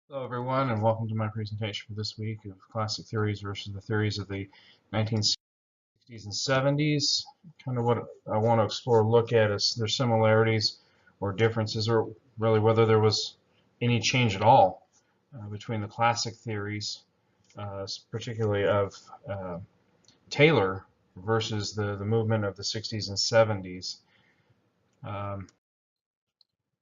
Hello, everyone, and welcome to my presentation for this week of classic theories versus the theories of the 1960s and 70s. Kind of what I want to explore, look at is their similarities or differences, or really whether there was any change at all between the classic theories, particularly of Taylor, versus the movement of the 60s and 70s. Um,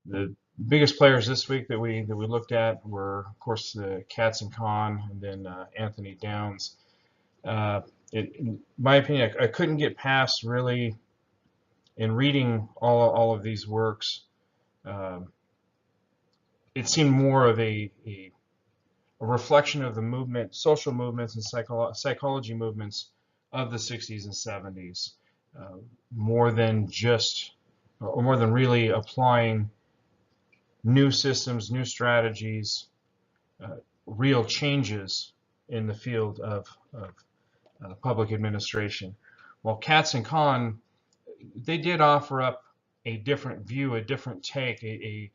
The biggest players this week that we looked at were, of course, the Katz and Kahn, and then Anthony Downs. Uh, in my opinion, I couldn't get past really in reading all of these works. Um, it seemed more of a reflection of the movement, social movements, and psychology movements of the 60s and 70s, uh, more than just, or more than really applying new systems, new strategies, uh, real changes in the field of public administration. While Katz and Kahn, they did offer up a different view, a different take. They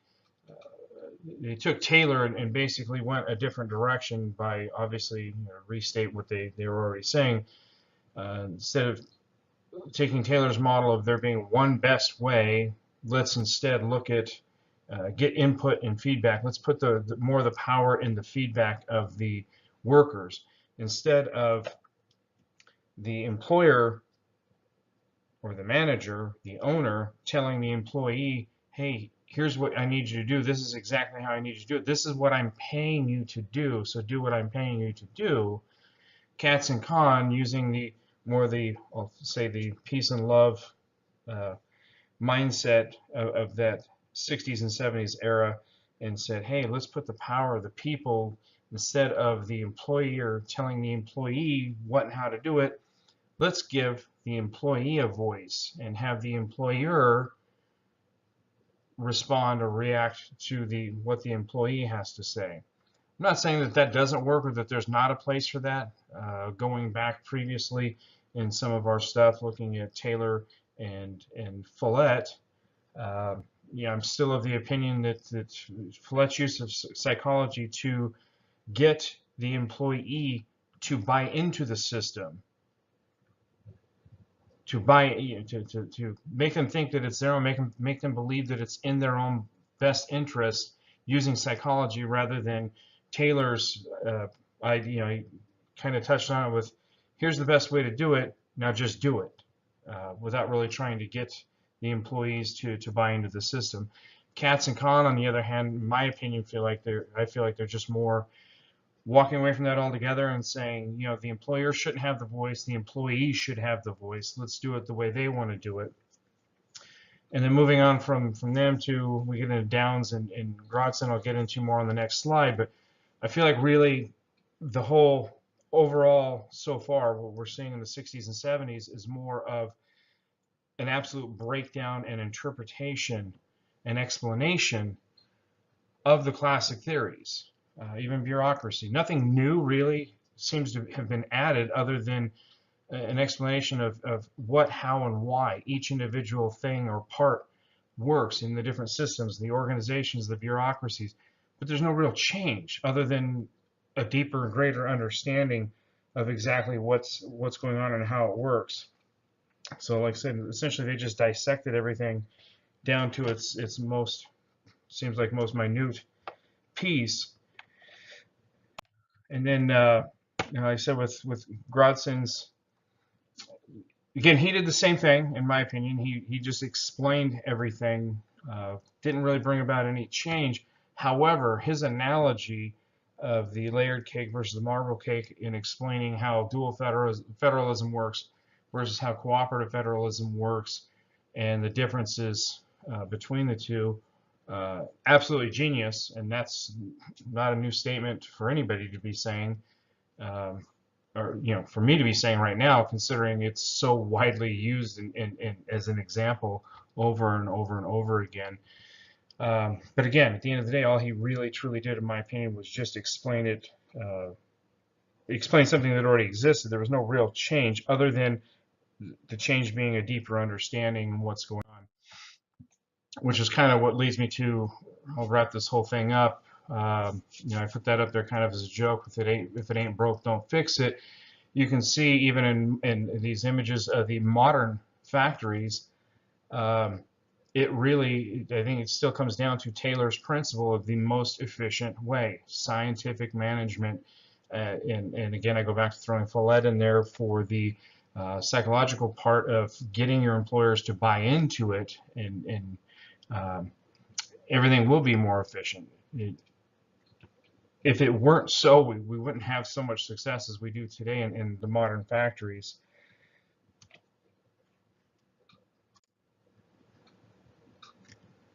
took Taylor and basically went a different direction by obviously restate what they were already saying. Instead of taking Taylor's model of there being one best way, let's instead look at get input and feedback. Let's put more of the power in the feedback of the workers instead of the employer or the manager, the owner, telling the employee, hey, here's what I need you to do. This is exactly how I need you to do it. This is what I'm paying you to do, so do what I'm paying you to do. Katz and Kahn using I'll say the peace and love uh, mindset of that 60s and 70s era, and said, hey, let's put the power of the people instead of the employer telling the employee what and how to do it. Let's give the employee a voice and have the employer respond or react to what the employee has to say. I'm not saying that that doesn't work or that there's not a place for that. Going back previously in some of our stuff, looking at Taylor and Follett, uh, yeah, I'm still of the opinion that Follett's use of psychology to get the employee to buy into the system, to make them think that it's their own, make them believe that it's in their own best interest using psychology rather than Taylor's he kind of touched on it with, here's the best way to do it, now just do it, without really trying to get the employees to buy into the system. Katz and Kahn, on the other hand, in my opinion, I feel like they're just more walking away from that altogether and saying, the employer shouldn't have the voice, the employee should have the voice. Let's do it the way they want to do it. And then moving on from them to, we get into Downs and Grodson, I'll get into more on the next slide, but I feel like really the whole overall so far, what we're seeing in the 60s and 70s is more of an absolute breakdown and interpretation and explanation of the classic theories, even bureaucracy. Nothing new really seems to have been added other than an explanation of what, how, and why each individual thing or part works in the different systems, the organizations, the bureaucracies. But there's no real change other than a deeper and greater understanding of exactly what's going on and how it works. So like I said, essentially they just dissected everything down to its most, seems like most minute piece. And then, like I said, with Grodson's, again, he did the same thing, in my opinion. He just explained everything, didn't really bring about any change. However, his analogy of the layered cake versus the marble cake in explaining how dual federalism works versus how cooperative federalism works and the differences between the two, absolutely genius. And that's not a new statement for anybody to be saying. Um, or for me to be saying right now, considering it's so widely used as an example over and over and over again. But again, at the end of the day, all he really truly did, in my opinion, was just explain something that already existed. There was no real change other than the change being a deeper understanding of what's going on, which is kind of what leads me to, I'll wrap this whole thing up, I put that up there kind of as a joke. If it ain't broke, don't fix it. You can see even in these images of the modern factories, it really, I think it still comes down to Taylor's principle of the most efficient way, scientific management. And again, I go back to throwing Follett in there for the psychological part of getting your employers to buy into it, and everything will be more efficient. If it weren't so, we wouldn't have so much success as we do today in the modern factories.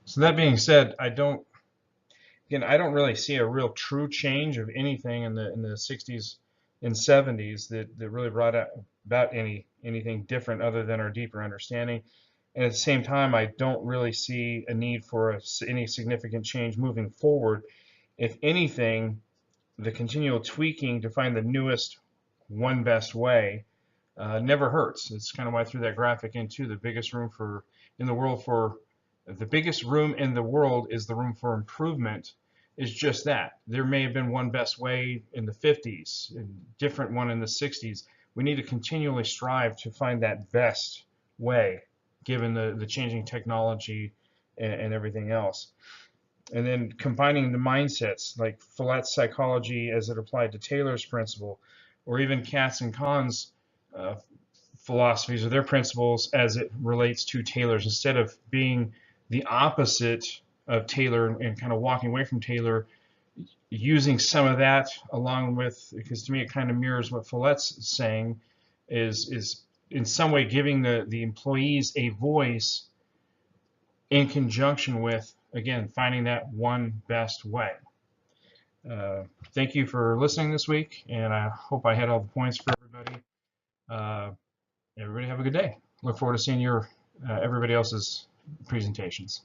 So that being said, I don't really see a real true change of anything in the 60s and 70s that really brought about anything different other than our deeper understanding. And at the same time, I don't really see a need for any significant change moving forward. If anything, the continual tweaking to find the newest, one best way never hurts. It's kind of why I threw that graphic in too. The biggest room in the world is the room for improvement. Is just that. There may have been one best way in the 50s, a different one in the 60s. We need to continually strive to find that best way, given the changing technology and everything else. And then combining the mindsets, like Follett's psychology as it applied to Taylor's principle, or even Katz and Kahn's philosophies or their principles as it relates to Taylor's, instead of being the opposite of Taylor and kind of walking away from Taylor, using some of that along with, because to me it kind of mirrors what Follett's saying, is in some way giving the employees a voice in conjunction with, again, finding that one best way. Thank you for listening this week, and I hope I had all the points for everybody. Everybody have a good day. Look forward to seeing everybody else's presentations.